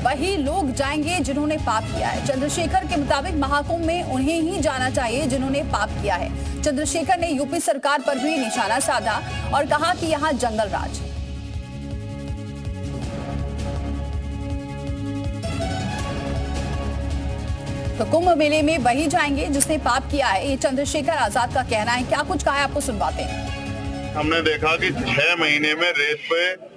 वही लोग जाएंगे जिन्होंने पाप किया है। चंद्रशेखर के मुताबिक महाकुंभ में उन्हें ही जाना चाहिए जिन्होंने पाप किया है। चंद्रशेखर ने यूपी सरकार पर भी निशाना साधा और कहा कि यहां जंगल राज। तो कुंभ मेले में वही जाएंगे जिसने पाप किया है, ये चंद्रशेखर आजाद का कहना है। क्या कुछ कहा है आपको सुनवाते हैं। हमने देखा कि 6 महीने में रेत पे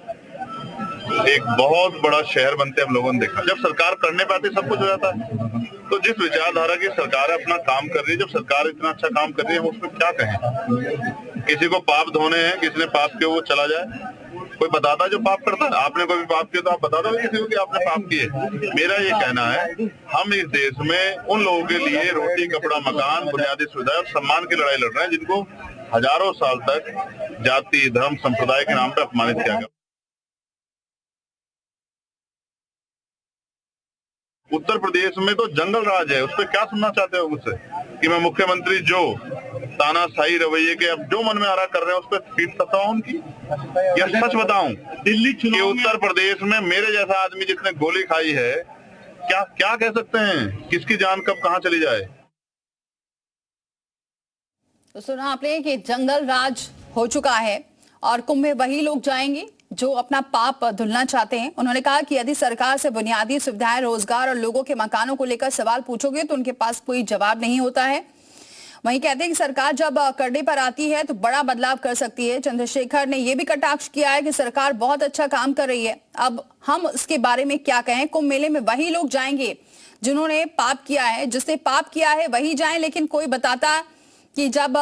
एक बहुत बड़ा शहर बनते हम लोगों ने देखा। जब सरकार करने पे आती सब कुछ हो जाता है। तो जिस विचारधारा की सरकार अपना काम कर रही है, जब सरकार इतना अच्छा काम कर रही है, हम उसमें क्या कहें। किसी को पाप धोने हैं, किसी ने पाप किया वो चला जाए। कोई बताता जो पाप करता है, आपने कोई भी पाप किया तो आप बता दो किसी को कि आपने पाप किए। मेरा ये कहना है, हम इस देश में उन लोगों के लिए रोटी, कपड़ा, मकान, बुनियादी सुविधाएं और सम्मान की लड़ाई लड़ रहे हैं जिनको हजारों साल तक जाति, धर्म, संप्रदाय के नाम पर अपमानित किया गया। उत्तर प्रदेश में तो जंगल राज है, उस पर क्या सुनना चाहते हो मुझसे कि मैं मुख्यमंत्री जो तानाशाही रवैये के अब जो मन में आ रहा कर रहे हैं उस पर पीठ सकता हूं उनकी, या सच बताऊं दिल्ली कि उत्तर प्रदेश में मेरे जैसा आदमी जिसने गोली खाई है, क्या क्या कह सकते हैं किसकी जान कब कहां चली जाए। तो सुना आपने कि जंगल राज हो चुका है और कुंभ में वही लोग जाएंगे जो अपना पाप धुलना चाहते हैं। उन्होंने कहा कि यदि सरकार से बुनियादी सुविधाएं, रोजगार और लोगों के मकानों को लेकर सवाल पूछोगे तो उनके पास कोई जवाब नहीं होता है। वहीं कहते हैं कि सरकार जब करने पर आती है तो बड़ा बदलाव कर सकती है। चंद्रशेखर ने यह भी कटाक्ष किया है कि सरकार बहुत अच्छा काम कर रही है, अब हम इसके बारे में क्या कहें। कुंभ मेले में वही लोग जाएंगे जिन्होंने पाप किया है, जिसने पाप किया है वही जाए। लेकिन कोई बताता कि जब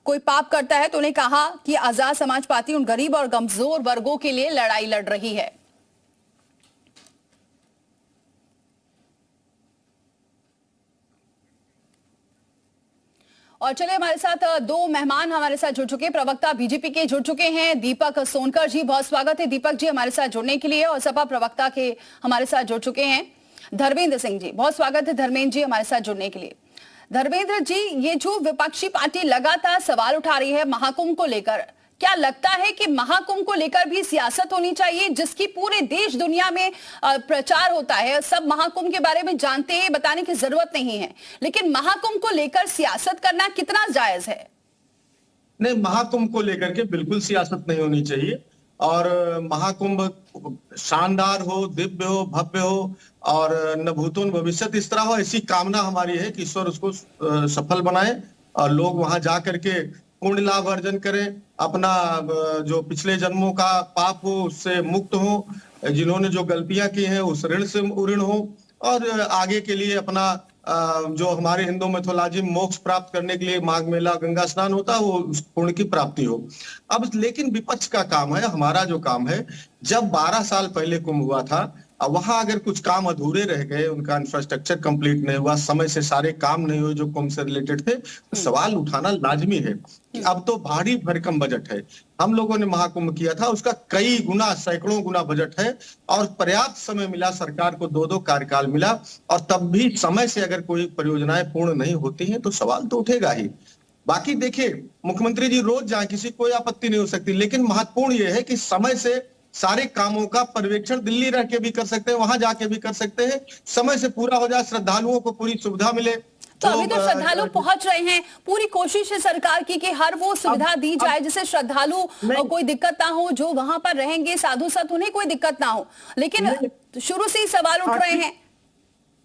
कोई पाप करता है तो उन्हें कहा कि आजाद समाज पार्टी उन गरीब और कमजोर वर्गों के लिए लड़ाई लड़ रही है। और चलिए हमारे साथ दो मेहमान हमारे साथ जुड़ चुके हैं। प्रवक्ता बीजेपी के जुड़ चुके हैं दीपक सोनकर जी, बहुत स्वागत है दीपक जी हमारे साथ जुड़ने के लिए। और सपा प्रवक्ता के हमारे साथ जुड़ चुके हैं धर्मेंद्र सिंह जी, बहुत स्वागत है धर्मेंद्र जी हमारे साथ जुड़ने के लिए। धर्मेंद्र जी, ये जो विपक्षी पार्टी लगातार सवाल उठा रही है महाकुंभ को लेकर, क्या लगता है कि महाकुंभ को लेकर भी सियासत होनी चाहिए, जिसकी पूरे देश दुनिया में प्रचार होता है, सब महाकुंभ के बारे में जानते हैं, बताने की जरूरत नहीं है, लेकिन महाकुंभ को लेकर सियासत करना कितना जायज है? नहीं, महाकुंभ को लेकर के बिल्कुल सियासत नहीं होनी चाहिए। और महाकुंभ शानदार हो, दिव्य हो, भव्य हो और न भूतो न भविष्यत इस तरह हो, ऐसी कामना हमारी है कि ईश्वर उसको सफल बनाए और लोग वहां जा करके पुण्य लाभ अर्जन करें, अपना जो पिछले जन्मों का पाप हो उससे मुक्त हो, जिन्होंने जो गलतियां की हैं उस ऋण से ऋण हो और आगे के लिए अपना जो हमारे हिंदू मैथोलॉजी में मोक्ष प्राप्त करने के लिए माघ मेला, गंगा स्नान होता है, वो पुण्य की प्राप्ति हो। अब लेकिन विपक्ष का काम है, हमारा जो काम है, जब 12 साल पहले कुंभ हुआ था, वहां अगर कुछ काम अधूरे रह गए, उनका इंफ्रास्ट्रक्चर कंप्लीट नहीं हुआ, समय से सारे काम नहीं हुए जो कुंभ से रिलेटेड थे, तो सवाल उठाना लाजमी है कि अब तो भारी भरकम बजट है। हम लोगों ने महाकुंभ किया था, उसका कई गुना, सैकड़ों गुना बजट है और पर्याप्त समय मिला, सरकार को 2-2 कार्यकाल मिला और तब भी समय से अगर कोई परियोजनाएं पूर्ण नहीं होती हैं तो सवाल तो उठेगा ही। बाकी देखिए, मुख्यमंत्री जी रोज जाए, किसी कोई आपत्ति नहीं हो सकती, लेकिन महत्वपूर्ण यह है कि समय से सारे कामों का पर्यवेक्षण दिल्ली रह के भी कर सकते हैं, वहां जाके भी कर सकते हैं, समय से पूरा हो जाए, श्रद्धालुओं को पूरी सुविधा मिले। तो अभी तो श्रद्धालु पहुंच रहे हैं, पूरी कोशिश है सरकार की कि हर वो सुविधा दी जाए जिससे श्रद्धालु कोई दिक्कत ना हो, जो वहां पर रहेंगे साधु संत उन्हें कोई दिक्कत ना हो, लेकिन शुरू से ही सवाल उठ रहे हैं।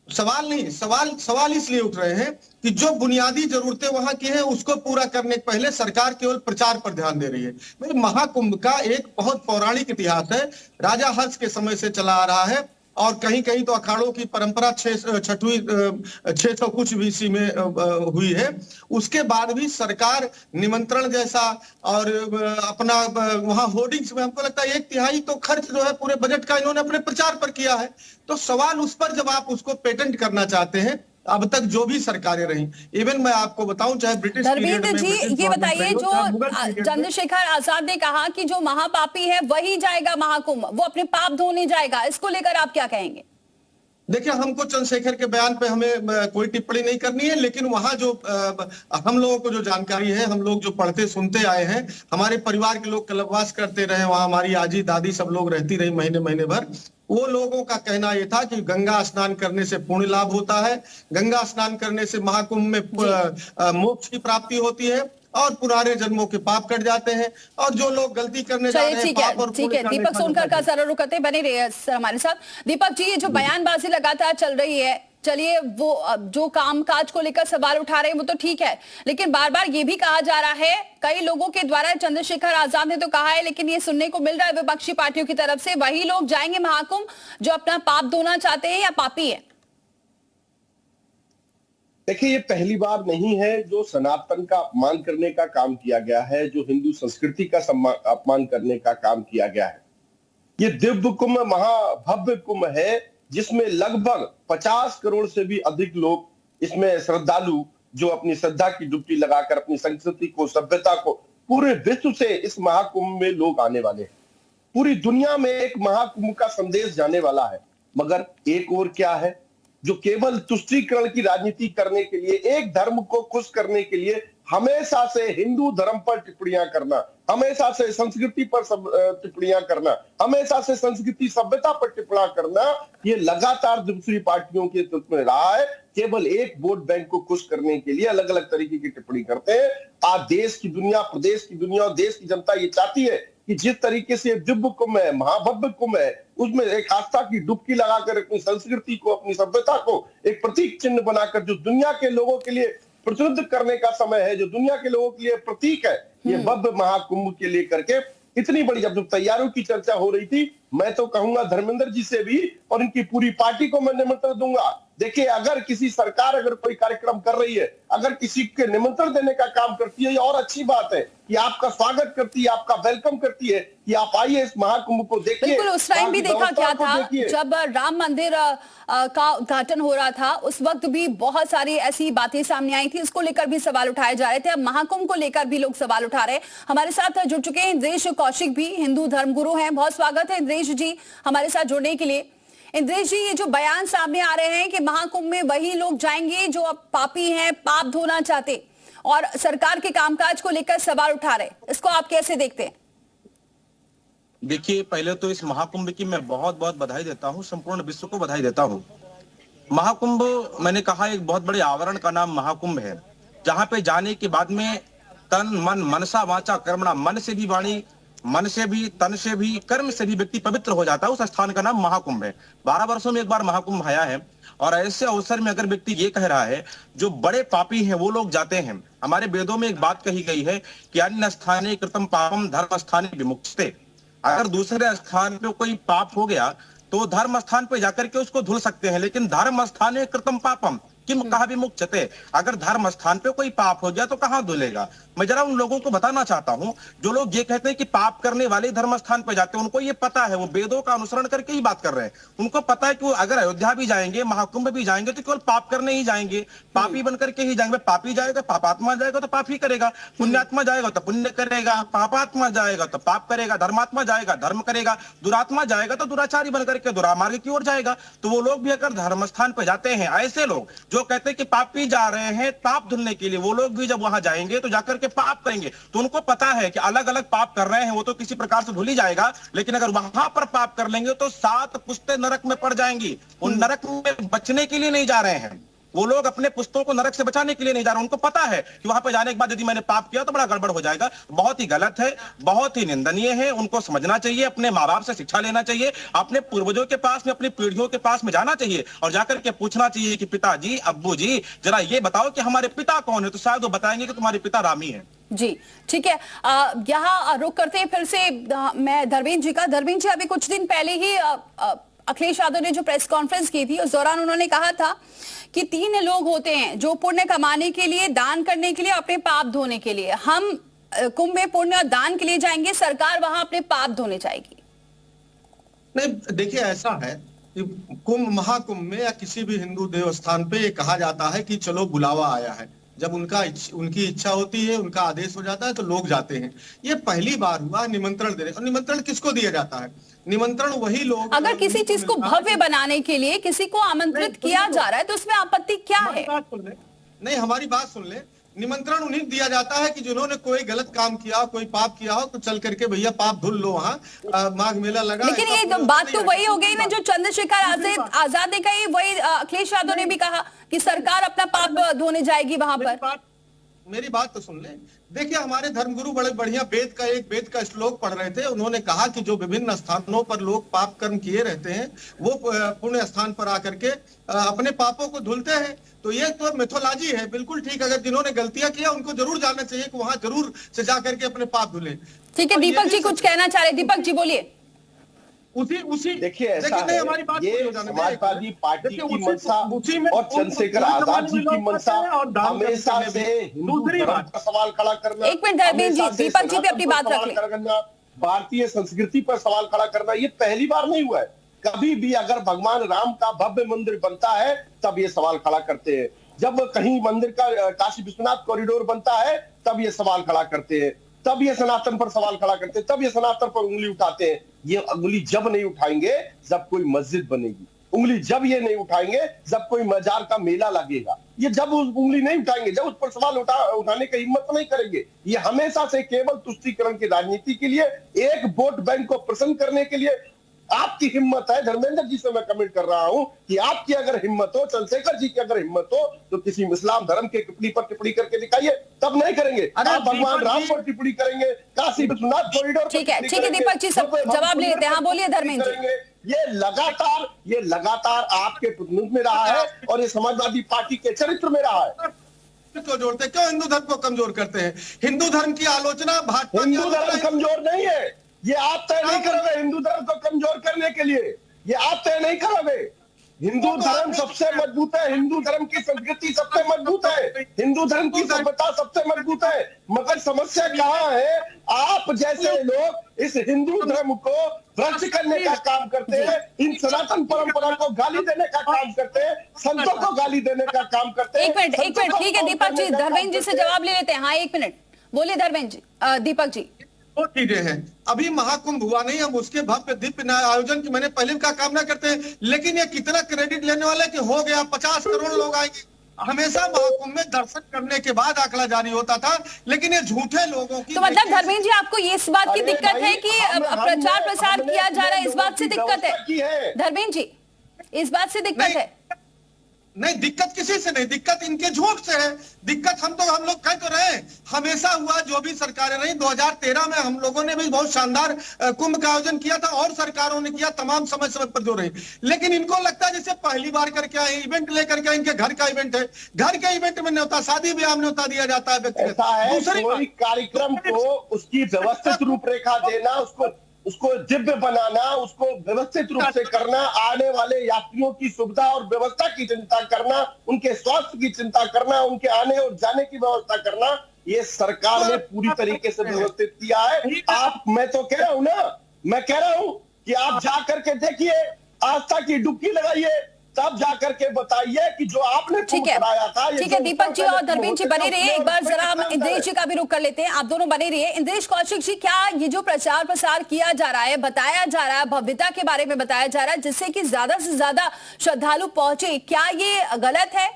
सवाल नहीं, सवाल इसलिए उठ रहे हैं कि जो बुनियादी जरूरतें वहां की हैं उसको पूरा करने के पहले सरकार केवल प्रचार पर ध्यान दे रही है। भाई, महाकुंभ का एक बहुत पौराणिक इतिहास है, राजा हर्ष के समय से चला आ रहा है और कहीं कहीं तो अखाड़ों की परंपरा 600 कुछ BC में हुई है। उसके बाद भी सरकार निमंत्रण जैसा और अपना वहां होर्डिंग्स में हमको लगता है 1/3 तो खर्च जो है पूरे बजट का इन्होंने अपने प्रचार पर किया है। तो सवाल उस पर, जब आप उसको पेटेंट करना चाहते हैं, अब तक जो भी सरकारें रही, इवन मैं आपको बताऊं चाहे ब्रिटिश धर्मेंद्र जी ये बताइए, जो चंद्रशेखर आजाद ने कहा कि जो महापापी है वही जाएगा महाकुंभ, वो अपने पाप धोने जाएगा, इसको लेकर आप क्या कहेंगे? देखिए, हमको चंद्रशेखर के बयान पे हमें कोई टिप्पणी नहीं करनी है, लेकिन वहां जो हम लोगों को जो जानकारी है, हम लोग जो पढ़ते सुनते आए हैं, हमारे परिवार के लोग कल्पवास करते रहे, वहां हमारी आजी दादी सब लोग रहती रही महीने महीने भर, वो लोगों का कहना ये था कि गंगा स्नान करने से पुण्य लाभ होता है, गंगा स्नान करने से महाकुंभ में मोक्ष की प्राप्ति होती है और पुराने जन्मों के पाप कट जाते हैं, और जो लोग गलती करने जा रहे हैं पाप और ठीक है। दीपक सोनकर का जरा रुक करते बने रहिए सर हमारे साथ। दीपक जी, ये जो बयानबाजी लगातार चल रही है, चलिए वो जो कामकाज को लेकर सवाल उठा रहे हैं वो तो ठीक है, लेकिन बार बार ये भी कहा जा रहा है कई लोगों के द्वारा, चंद्रशेखर आजाद ने तो कहा है, लेकिन ये सुनने को मिल रहा है विपक्षी पार्टियों की तरफ से, वही लोग जाएंगे महाकुंभ जो अपना पाप धोना चाहते हैं या पापी है? देखिए, ये पहली बार नहीं है जो सनातन का अपमान करने का काम किया गया है, जो हिंदू संस्कृति का अपमान करने का काम किया गया है। ये दिव्य कुंभ महाभव्य कुंभ है जिसमें लगभग 50 करोड़ से भी अधिक लोग इसमें श्रद्धालु जो अपनी श्रद्धा की डुबकी लगाकर अपनी संस्कृति को, सभ्यता को, पूरे विश्व से इस महाकुंभ में लोग आने वाले हैं। पूरी दुनिया में एक महाकुंभ का संदेश जाने वाला है। मगर एक और क्या है, जो केवल तुष्टीकरण की राजनीति करने के लिए, एक धर्म को खुश करने के लिए हमेशा से हिंदू धर्म पर टिप्पणियां करना, हमेशा से संस्कृति पर टिप्पणियां करना, हमेशा से संस्कृति सभ्यता पर टिप्पणियां करना, ये लगातार दूसरी पार्टियों के नेतृत्व में रहा है। केवल एक वोट बैंक को खुश करने के लिए अलग अलग तरीके की टिप्पणी करते हैं। आज देश की दुनिया, प्रदेश की दुनिया और देश की जनता ये चाहती है कि जिस तरीके से दिव्य कुंभ है, महाभव्य कुंभ है, उसमें एक आस्था की डुबकी लगाकर अपनी संस्कृति को, अपनी सभ्यता को एक प्रतीक चिन्ह बनाकर जो दुनिया के लोगों के लिए प्रचलित करने का समय है, जो दुनिया के लोगों के लिए प्रतीक है, ये भव्य महाकुंभ के लिए करके इतनी बड़ी, जब तैयारियों की चर्चा हो रही थी, मैं तो कहूंगा धर्मेंद्र जी से भी और इनकी पूरी पार्टी को मैं निमंत्रण दूंगा। देखिए, अगर किसी सरकार अगर कोई कार्यक्रम कर रही है, अगर किसी के निमंत्रण देने का काम करती है, ये और अच्छी बात है कि आपका स्वागत करती है, आपका वेलकम करती है कि आप आइए इस महाकुंभ को देखिए। बिल्कुल, उस टाइम भी देखा क्या था जब राम मंदिर का उद्घाटन हो रहा था, उस वक्त भी बहुत सारी ऐसी बातें सामने आई थी, इसको लेकर भी सवाल उठाए जा रहे थे। अब महाकुंभ को लेकर भी लोग सवाल उठा रहे हैं। हमारे साथ जुड़ चुके हैं इंद्रेश कौशिक भी, हिंदू धर्मगुरु हैं। बहुत स्वागत है इंद्रेश जी हमारे साथ जुड़ने के लिए। इंद्रेश जी, ये जो बयान सामने आ रहे हैं कि महाकुंभ में वही लोग जाएंगे जो अब पापी हैं, पाप धोना चाहते, और सरकार के कामकाज को लेकर सवाल उठा रहे, इसको आप कैसे देखते हैं? देखिए, पहले तो इस महाकुंभ की मैं बहुत बहुत बधाई देता हूं, संपूर्ण विश्व को बधाई देता हूं। महाकुंभ, मैंने कहा, एक बहुत बड़े आवरण का नाम महाकुंभ है, जहां पे जाने के बाद में तन मन मनसा वाचा कर्मणा, मन से भी वाणी, मन से भी, तन से भी, कर्म से भी व्यक्ति पवित्र हो जाता है। उस स्थान का नाम महाकुंभ है। 12 वर्षों में एक बार महाकुंभ आया है, और ऐसे अवसर में अगर व्यक्ति ये कह रहा है जो बड़े पापी हैं वो लोग जाते हैं, हमारे वेदों में एक बात कही गई है कि अन्य स्थाने कृतम पापम धर्म स्थाने विमुक्ते। अगर दूसरे स्थान पे कोई पाप हो गया तो धर्म स्थान पे जाकर के उसको धुल सकते हैं, लेकिन धर्म स्थाने कृतम पापम किम कहा विमुच्यते, अगर धर्म स्थान पे कोई पाप हो गया तो कहां धुलेगा। मैं जरा उन लोगों को बताना चाहता हूं जो लोग ये कहते हैं कि पाप करने वाले धर्म स्थान पे जाते हैं, उनको ये पता है, वो वेदों का अनुसरण करके ही बात कर रहे हैं। उनको पता है कि वो अगर अयोध्या भी जाएंगे, महाकुंभ भी जाएंगे तो केवल पाप करने ही जाएंगे, पापी बनकर के ही जाएंगे। पापी जाएगा, पापात्मा जाएगा तो पाप ही करेगा, पुण्यात्मा जाएगा तो पुण्य करेगा, पापात्मा जाएगा तो पाप करेगा, धर्मात्मा जाएगा धर्म करेगा, दुरात्मा जाएगा तो दुराचारी बनकर के दुरामार्ग की ओर जाएगा। तो वो लोग भी अगर धर्म स्थान पे जाते हैं, ऐसे लोग जो कहते हैं कि पापी जा रहे हैं पाप धुलने के लिए, वो लोग भी जब वहां जाएंगे तो जाकर के पाप करेंगे। तो उनको पता है कि अलग अलग पाप कर रहे हैं वो तो किसी प्रकार से धुल ही जाएगा, लेकिन अगर वहां पर पाप कर लेंगे तो 7 पुश्तें नरक में पड़ जाएंगी। उन नरक में बचने के लिए नहीं जा रहे हैं वो लोग, अपने पुश्तों को नरक से बचाने के लिए नहीं जा रहे। उनको पता है कि वहां पर जाने के बाद यदि मैंने पाप किया तो बड़ा गड़बड़ हो जाएगा। बहुत ही गलत है, बहुत ही निंदनीय है। उनको समझना चाहिए, अपने माँ बाप से शिक्षा लेना चाहिए, अपने पूर्वजों के पास में, अपनी पीढ़ियों के पास में जाना चाहिए और जाकर के पूछना चाहिए कि पिताजी, अब्बू जी, जरा ये बताओ कि हमारे पिता कौन है, तो शायद वो बताएंगे कि तुम्हारे पिता रामी है। जी ठीक है, यहाँ रुक करते हैं फिर से मैं धर्मेंद्र जी का। धर्मेंद्र जी, अभी कुछ दिन पहले ही अखिलेश यादव ने जो प्रेस कॉन्फ्रेंस की थी, उस दौरान उन्होंने कहा था कि 3 लोग होते हैं जो पुण्य कमाने के लिए, दान करने के लिए, अपने पाप धोने के लिए। हम कुंभ में पुण्य और दान के लिए जाएंगे, सरकार वहां अपने पाप धोने जाएगी। नहीं, देखिए, ऐसा है कि कुंभ, महाकुंभ में या किसी भी हिंदू देवस्थान पे ये कहा जाता है कि चलो बुलावा आया है। जब उनकी इच्छा होती है, उनका आदेश हो जाता है तो लोग जाते हैं। ये पहली बार हुआ निमंत्रण देने। और निमंत्रण किसको दिया जाता है? निमंत्रण वही लोग, अगर किसी चीज को भव्य बनाने के लिए किसी को आमंत्रित किया जा रहा है तो उसमें आपत्ति क्या है? नहीं, हमारी बात सुन ले। निमंत्रण उन्हें दिया जाता है कि जिन्होंने कोई गलत काम किया, कोई पाप किया हो, तो चल करके भैया पाप धुल लो, वहाँ माघ मेला लगा। लेकिन ये बात तो वही हो गई ना जो चंद्रशेखर आजाद ने कही, वही अखिलेश यादव ने भी कहा कि सरकार अपना पाप धोने जाएगी वहां पर। मेरी बात तो सुन ले। देखिए, हमारे धर्मगुरु बड़े बढ़िया वेद का श्लोक पढ़ रहे थे। उन्होंने कहा कि जो विभिन्न स्थानों पर लोग पाप कर्म किए रहते हैं, वो पुण्य स्थान पर आकर के अपने पापों को धुलते हैं। तो ये तो मिथोलॉजी है, बिल्कुल ठीक। अगर जिन्होंने गलतियां किया उनको जरूर जाना चाहिए कि वहां जरूर से जाकर के अपने पाप धुले। ठीक है, दीपक जी कुछ कहना चाह रहे। दीपक जी बोलिए। उसी देखिए, ऐसा है, हमारी बात ये समाजवादी पार्टी की मंशा और चंद्रशेखर आजाद जी की मंशा हमेशा से हिंदू धर्म का सवाल खड़ा करना, एक मिनट धर्मेंद्र जी, दीपक जी पे अपनी बात रख लें, भारतीय संस्कृति पर सवाल खड़ा करना, ये पहली बार नहीं हुआ है। कभी भी अगर भगवान राम का भव्य मंदिर बनता है तब ये सवाल खड़ा करते हैं, जब कहीं मंदिर का काशी विश्वनाथ कॉरिडोर बनता है तब ये सवाल खड़ा करते हैं, तब ये सनातन पर सवाल खड़ा करते हैं, तब ये सनातन पर उंगली उठाते हैं। ये उंगली जब नहीं उठाएंगे जब कोई मस्जिद बनेगी, उंगली जब ये नहीं उठाएंगे जब कोई मजार का मेला लगेगा, ये जब उंगली नहीं उठाएंगे, जब उस पर सवाल उठाने की हिम्मत नहीं करेंगे। ये हमेशा से केवल तुष्टीकरण की राजनीति के लिए, एक वोट बैंक को प्रसन्न करने के लिए आपकी हिम्मत है। धर्मेंद्र जी से मैं कमेंट कर रहा हूं कि आपकी अगर हिम्मत हो, चंद्रशेखर जी की अगर हिम्मत हो, तो किसी इस्लाम धर्म के टिप्पणी पर टिप्पणी करके दिखाइए, तब नहीं करेंगे। आप भगवान राम पर टिप्पणी करेंगे, काशी विश्वनाथ कॉरिडोर। ठीक है दीपक जी, सब जवाब लेते हैं। हाँ बोलिए धर्मेंद्र जी। ये लगातार आपके प्रतिनिधित्व में रहा है और ये समाजवादी पार्टी के चरित्र में रहा है। क्यों जोड़ते हैं? क्यों हिंदू धर्म को कमजोर करते हैं? हिंदू धर्म की आलोचना भाजपा, हिंदू धर्म कमजोर नहीं है, ये आप तय नहीं करोगे। हिंदू धर्म को कमजोर करने के लिए ये आप तय नहीं करोगे। हिंदू धर्म सबसे मजबूत है, हिंदू धर्म की संस्कृति सबसे मजबूत है, हिंदू धर्म की सभ्यता सबसे मजबूत है। मगर समस्या कहाँ है? आप जैसे लोग इस हिंदू धर्म को भ्रष्ट करने का काम करते हैं, इन सनातन परंपरा को गाली देने का काम करते हैं, संतों को गाली देने का काम करते हैं। एक मिनट ठीक है दीपक जी, धर्मेंद्र जी से जवाब ले लेते हैं। हाँ 1 मिनट बोलिए धर्मेंद्र जी। दीपक जी, दो चीजें हैं। अभी महाकुंभ हुआ नहीं, हम उसके भव्य दिव्य आयोजन की मैंने पहले का कामना करते हैं, लेकिन ये कितना क्रेडिट लेने वाला है कि हो गया 50 करोड़ लोग आएंगे। हमेशा महाकुंभ में दर्शन करने के बाद आंकड़ा जारी होता था, लेकिन ये झूठे लोगों की। तो मतलब धर्मेंद्र जी आपको इस बात की दिक्कत है कि प्रचार प्रसार किया जा रहा है, इस बात से दिक्कत है? धर्मेंद्र जी इस बात से दिक्कत है? नहीं, दिक्कत किसी से नहीं, दिक्कत इनके झूठ से है। दिक्कत हम लोग कह तो रहे, हमेशा हुआ जो भी सरकारें रही। 2013 में हम लोगों ने भी बहुत शानदार कुंभ का आयोजन किया था और सरकारों ने किया, तमाम समय समय पर जो रही। लेकिन इनको लगता है जैसे पहली बार करके आए, इवेंट लेकर के इनके घर का इवेंट है, घर के इवेंट में न्योता, शादी ब्याह में न्योता दिया जाता है व्यक्तिगत। दूसरी कार्यक्रम को उसकी व्यवस्थित रूपरेखा देना, उसको दिव्य बनाना, उसको व्यवस्थित रूप से करना, आने वाले यात्रियों की सुविधा और व्यवस्था की चिंता करना, उनके स्वास्थ्य की चिंता करना, उनके आने और जाने की व्यवस्था करना, ये सरकार ने पूरी तरीके से व्यवस्थित किया है। मैं तो कह रहा हूं ना, मैं कह रहा हूं कि आप जा करके देखिए, आस्था की डुबकी लगाइए, तब जाकर के बताइए कि जो आपने कराया था। ठीक है दीपक जी और धर्मेंद्र जी बने रहिए। एक बार जरा हम इंद्रेश जी का भी रुख कर लेते हैं, आप दोनों बने रहिए। इंद्रेश कौशिक जी, क्या ये जो प्रचार प्रसार किया जा रहा है, बताया जा रहा है, भव्यता के बारे में बताया जा रहा है, जिससे कि ज्यादा से ज्यादा श्रद्धालु पहुंचे, क्या ये गलत है?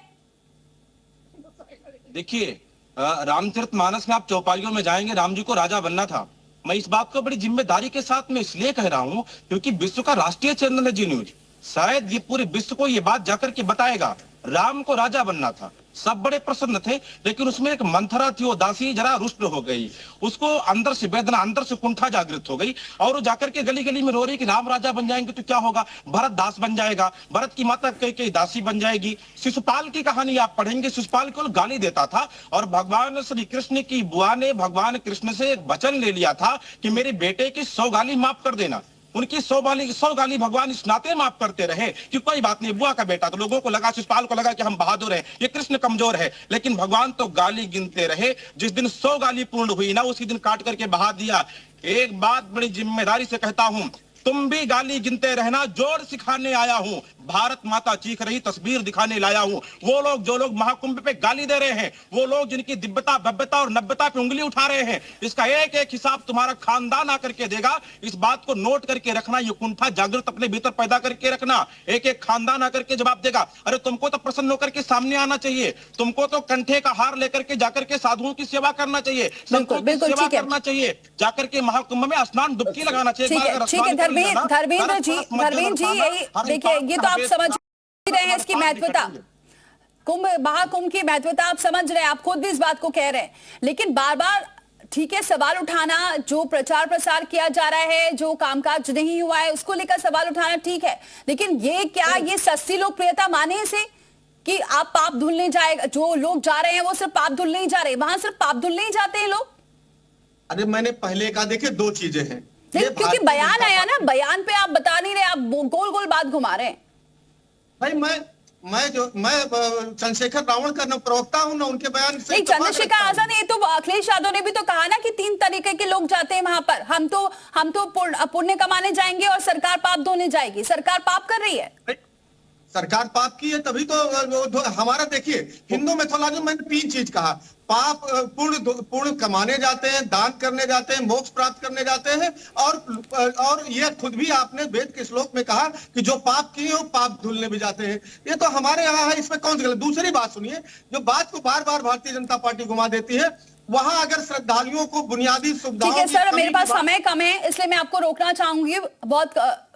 देखिए, रामचरितमानस में आप चौपाइयों में जाएंगे, राम जी को राजा बनना था। मैं इस बात को बड़ी जिम्मेदारी के साथ में इसलिए कह रहा हूं क्योंकि विश्व का राष्ट्रीय चैनल है जी न्यूज, शायद ये पूरे विश्व को ये बात जाकर के बताएगा। राम को राजा बनना था, सब बड़े प्रसन्न थे, लेकिन उसमें एक मंथरा थी, वो दासी जरा रुष्ट हो गई, उसको अंदर से वेदना, अंदर से कुंठा जागृत हो गई और वो जाकर के गली गली में रो रही कि राम राजा बन जाएंगे तो क्या होगा, भरत दास बन जाएगा, भरत की माता कई दासी बन जाएगी। शिशुपाल की कहानी आप पढ़ेंगे, शिशुपाल को गाली देता था और भगवान श्री कृष्ण की बुआ ने भगवान कृष्ण से एक वचन ले लिया था कि मेरे बेटे की 100 गाली माफ कर देना। उनकी 100 गाली भगवान इस नाते माफ करते रहे कि कोई बात नहीं, बुआ का बेटा। तो लोगों को लगा, शिशुपाल को लगा कि हम बहादुर हैं, ये कृष्ण कमजोर है, लेकिन भगवान तो गाली गिनते रहे। जिस दिन 100 गाली पूर्ण हुई ना, उसी दिन काट करके बहा दिया। एक बात बड़ी जिम्मेदारी से कहता हूं, तुम भी गाली गिनते रहना, जोड़ सिखाने आया हूं। भारत माता चीख रही तस्वीर दिखाने लाया हूं। वो लोग जो लोग महाकुंभ पे गाली दे रहे हैं, वो लोग जिनकी दिव्यता भव्यता और नव्यता पे उंगली उठा रहे हैं, इसका एक एक हिसाब तुम्हारा खानदान आकर के देगा। इस बात को नोट करके रखना, ये कुंठा जागृत अपने भीतर पैदा करके रखना। एक एक खानदान आकर के जवाब देगा। अरे तुमको तो प्रसन्न होकर के सामने आना चाहिए, तुमको तो कंठे का हार लेकर के जाकर के साधुओं की सेवा करना चाहिए, संतों की सेवा करना चाहिए, जाकर के महाकुंभ में स्नान डुबकी लगाना चाहिए। ठीक है धर्मेंद्र जी, यही देखिए, ये तो आप समझ रहे हैं इसकी महत्वता, महाकुंभ की महत्वता आप समझ रहे हैं, आप खुद भी इस बात को कह रहे हैं, लेकिन बार बार ठीक है सवाल उठाना, जो प्रचार प्रसार किया जा रहा है, जो कामकाज नहीं हुआ है उसको लेकर सवाल उठाना ठीक है, लेकिन ये क्या ये सस्ती लोकप्रियता माने से कि आप पाप धुलने जाएगा, जो लोग जा रहे हैं वो सिर्फ पाप धुलने ही जा रहे हैं, वहां सिर्फ पाप धुलने ही जाते हैं लोग? अरे मैंने पहले कहा, देखिए दो चीजें हैं, नहीं क्योंकि बयान आया ना, बयान पे आप बता नहीं रहे, आप गोल गोल बात घुमा रहे हैं। भाई मैं चंद्रशेखर रावण का न प्रवक्ता हूं ना उनके बयान से। नहीं चंद्रशेखर आजाद, ये तो अखिलेश यादव ने भी तो कहा ना कि 3 तरीके के लोग जाते हैं वहां पर, हम तो पुण्य कमाने जाएंगे और सरकार पाप धोने जाएगी। सरकार पाप कर रही है, सरकार पाप की है तभी तो हमारा देखिए हिंदू मैथोलॉजी में मैंने 3 चीज कहा, पाप पुण्य कमाने जाते हैं, दान करने जाते हैं, मोक्ष प्राप्त करने जाते हैं, और ये खुद भी आपने वेद के श्लोक में कहा कि जो पाप किए हो पाप धुलने भी जाते हैं। ये तो हमारे यहाँ है, इसमें कौन सी गलत। दूसरी बात सुनिए, जो बात को बार बार भारतीय जनता पार्टी घुमा देती है, वहां अगर श्रद्धालुओं को बुनियादी सुविधाओं, ठीक है सर, मेरे पास समय कम है इसलिए मैं आपको रोकना चाहूंगी। बहुत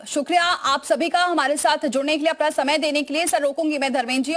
शुक्रिया आप सभी का हमारे साथ जुड़ने के लिए, अपना समय देने के लिए। सर रोकूंगी मैं धर्मेंद्र जी।